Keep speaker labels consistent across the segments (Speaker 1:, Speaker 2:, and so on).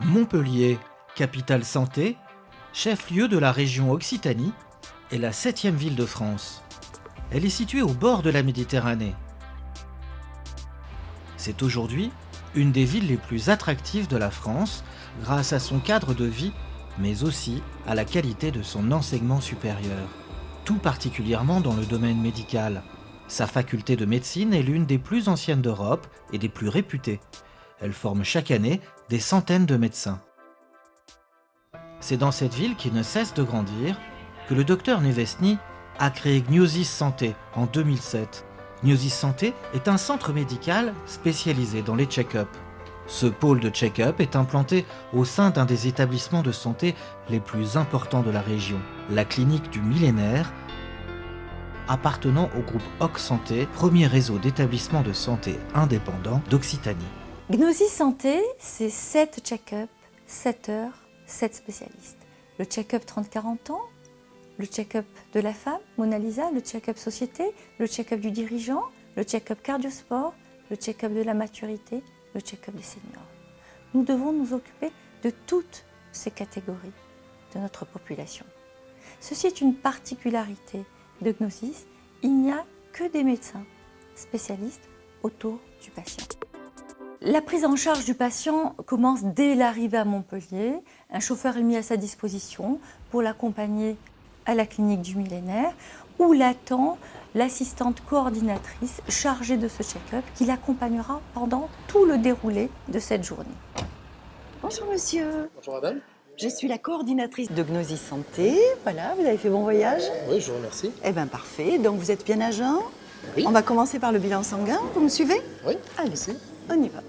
Speaker 1: Montpellier, capitale santé, chef-lieu de la région Occitanie, est la 7e ville de France. Elle est située au bord de la Méditerranée. C'est aujourd'hui une des villes les plus attractives de la France grâce à son cadre de vie, mais aussi à la qualité de son enseignement supérieur, tout particulièrement dans le domaine médical. Sa faculté de médecine est l'une des plus anciennes d'Europe et des plus réputées. Elle forme chaque année des centaines de médecins. C'est dans cette ville qui ne cesse de grandir que le docteur Nevesny a créé Gniosis Santé en 2007. Gniosis Santé est un centre médical spécialisé dans les check-up. Ce pôle de check-up est implanté au sein d'un des établissements de santé les plus importants de la région, la clinique du Millénaire, appartenant au groupe Oc Santé, premier réseau d'établissements de santé indépendants d'Occitanie.
Speaker 2: Gniosis Santé, c'est 7 check-up, 7 heures, 7 spécialistes. Le check-up 30-40 ans, le check-up de la femme, Mona Lisa, le check-up société, le check-up du dirigeant, le check-up cardiosport, le check-up de la maturité, le check-up des seniors. Nous devons nous occuper de toutes ces catégories de notre population. Ceci est une particularité de Gniosis, il n'y a que des médecins spécialistes autour du patient. La prise en charge du patient commence dès l'arrivée à Montpellier. Un chauffeur est mis à sa disposition pour l'accompagner à la clinique du Millénaire, où l'attend l'assistante coordinatrice chargée de ce check-up qui l'accompagnera pendant tout le déroulé de cette journée.
Speaker 3: Bonjour monsieur.
Speaker 4: Bonjour madame.
Speaker 3: Je suis la coordinatrice de Gniosis Santé. Voilà, vous avez fait bon voyage?
Speaker 4: Oui, je vous remercie.
Speaker 3: Eh bien parfait, donc vous êtes bien à jeun?
Speaker 4: Oui.
Speaker 3: On va commencer par le bilan sanguin, vous me suivez?
Speaker 4: Oui,
Speaker 3: Allez,
Speaker 4: merci.
Speaker 3: on y va.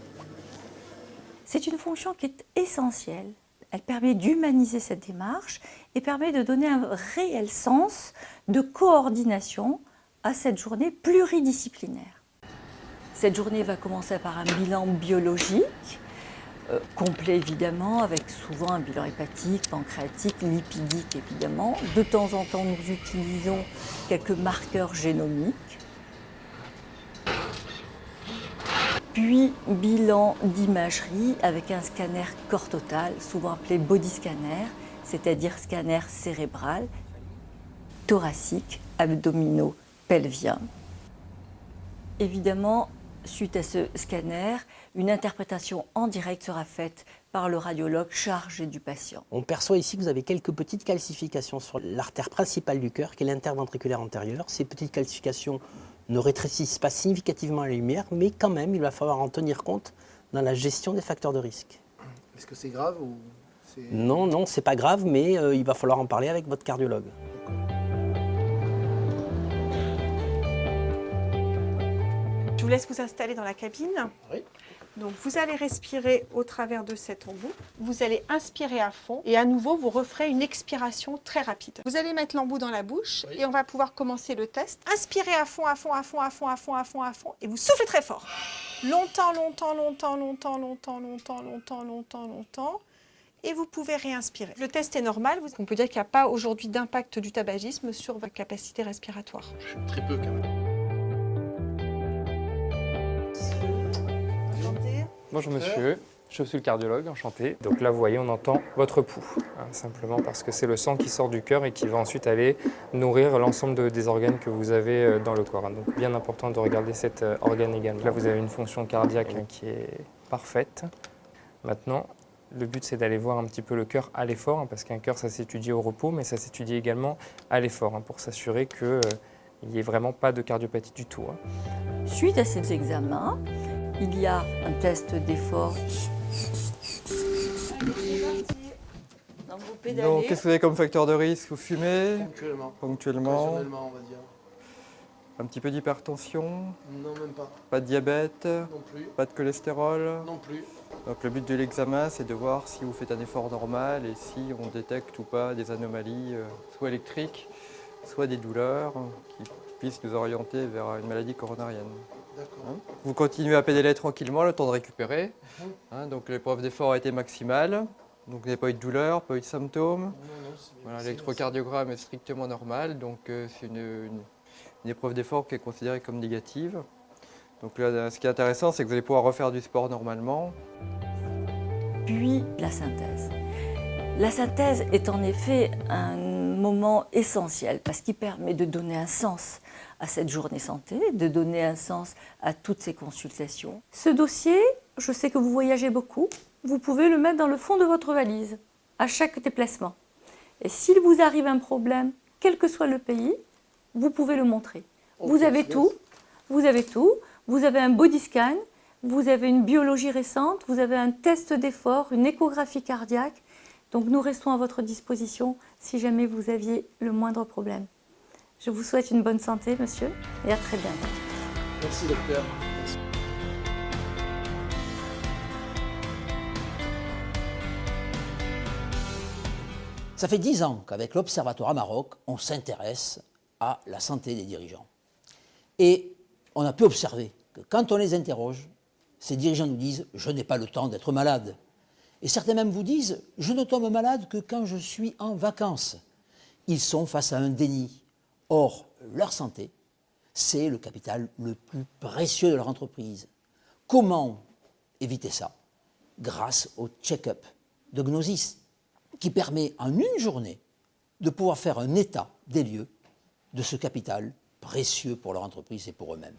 Speaker 2: C'est une fonction qui est essentielle. Elle permet d'humaniser cette démarche et permet de donner un réel sens de coordination à cette journée pluridisciplinaire. Cette journée va commencer par un bilan biologique, complet évidemment, avec souvent un bilan hépatique, pancréatique, lipidique évidemment. De temps en temps, nous utilisons quelques marqueurs génomiques. Puis bilan d'imagerie avec un scanner corps total, souvent appelé body scanner, c'est-à-dire scanner cérébral, thoracique, abdominaux, pelvien. Évidemment, suite à ce scanner, une interprétation en direct sera faite par le radiologue chargé du patient.
Speaker 5: On perçoit ici que vous avez quelques petites calcifications sur l'artère principale du cœur, qui est l'interventriculaire antérieure. Ces petites calcifications ne rétrécissent pas significativement la lumière, mais quand même, il va falloir en tenir compte dans la gestion des facteurs de risque.
Speaker 4: Est-ce que c'est grave ou c'est...
Speaker 5: Non, c'est pas grave, mais il va falloir en parler avec votre cardiologue.
Speaker 6: Je vous laisse vous installer dans la cabine.
Speaker 4: Oui.
Speaker 6: Donc vous allez respirer au travers de cet embout. Vous allez inspirer à fond et à nouveau vous referez une expiration très rapide. Vous allez mettre l'embout dans la bouche et on va pouvoir commencer le test. Inspirez à fond, à fond, à fond, à fond, à fond, à fond, à fond et vous soufflez très fort. Longtemps, longtemps, longtemps, longtemps, longtemps, longtemps, longtemps, longtemps, longtemps. Et vous pouvez réinspirer. Le test est normal. On peut dire qu'il n'y a pas aujourd'hui d'impact du tabagisme sur votre capacité respiratoire.
Speaker 4: Je fume très peu quand même.
Speaker 7: Bonjour monsieur, je suis le cardiologue, enchanté. Donc là vous voyez on entend votre pouls, simplement parce que c'est le sang qui sort du cœur et qui va ensuite aller nourrir l'ensemble des organes que vous avez dans le corps. Donc bien important de regarder cet organe également. Là vous avez une fonction cardiaque qui est parfaite. Maintenant le but c'est d'aller voir un petit peu le cœur à l'effort, parce qu'un cœur ça s'étudie au repos mais ça s'étudie également à l'effort, pour s'assurer qu'il n'y ait vraiment pas de cardiopathie du tout.
Speaker 2: Suite à ces examens, il y a un test d'effort.
Speaker 3: Donc vous
Speaker 8: Donc,
Speaker 3: pédalez.
Speaker 8: qu'est-ce que vous avez comme facteur de risque? Vous fumez
Speaker 4: Ponctuellement.
Speaker 8: ponctuellement?
Speaker 4: Occasionnellement, on va dire.
Speaker 8: Un petit peu d'hypertension?
Speaker 4: Non, même pas.
Speaker 8: Pas de diabète?
Speaker 4: Non plus.
Speaker 8: Pas de cholestérol?
Speaker 4: Non plus.
Speaker 8: Donc le but de l'examen, c'est de voir si vous faites un effort normal et si on détecte ou pas des anomalies, soit électriques, soit des douleurs qui puissent nous orienter vers une maladie coronarienne.
Speaker 4: D'accord.
Speaker 8: Vous continuez à pédaler tranquillement, le temps de récupérer. Donc l'épreuve d'effort a été maximale. Donc vous n'avez pas eu de douleur, pas eu de symptômes.
Speaker 4: Non, c'est bien.
Speaker 8: Voilà, l'électrocardiogramme est strictement normal, donc c'est une épreuve d'effort qui est considérée comme négative. Donc là, ce qui est intéressant, c'est que vous allez pouvoir refaire du sport normalement.
Speaker 2: puis la synthèse. La synthèse est en effet un moment essentiel parce qu'il permet de donner un sens à cette journée santé, de donner un sens à toutes ces consultations. Ce dossier, je sais que vous voyagez beaucoup, vous pouvez le mettre dans le fond de votre valise à chaque déplacement. Et s'il vous arrive un problème, quel que soit le pays, vous pouvez le montrer. Vous avez tout, vous avez tout, vous avez un body scan, vous avez une biologie récente, vous avez un test d'effort, une échographie cardiaque. Donc nous restons à votre disposition si jamais vous aviez le moindre problème. Je vous souhaite une bonne santé, monsieur, et à très bientôt.
Speaker 4: Merci, docteur. Merci.
Speaker 9: Ça fait 10 ans qu'avec l'Observatoire à Maroc, on s'intéresse à la santé des dirigeants. Et on a pu observer que quand on les interroge, ces dirigeants nous disent « je n'ai pas le temps d'être malade ». Et certains même vous disent « je ne tombe malade que quand je suis en vacances ». Ils sont face à un déni. Or, leur santé, c'est le capital le plus précieux de leur entreprise. Comment éviter ça? Grâce au check-up de Gnosis, qui permet en une journée de pouvoir faire un état des lieux de ce capital précieux pour leur entreprise et pour eux-mêmes.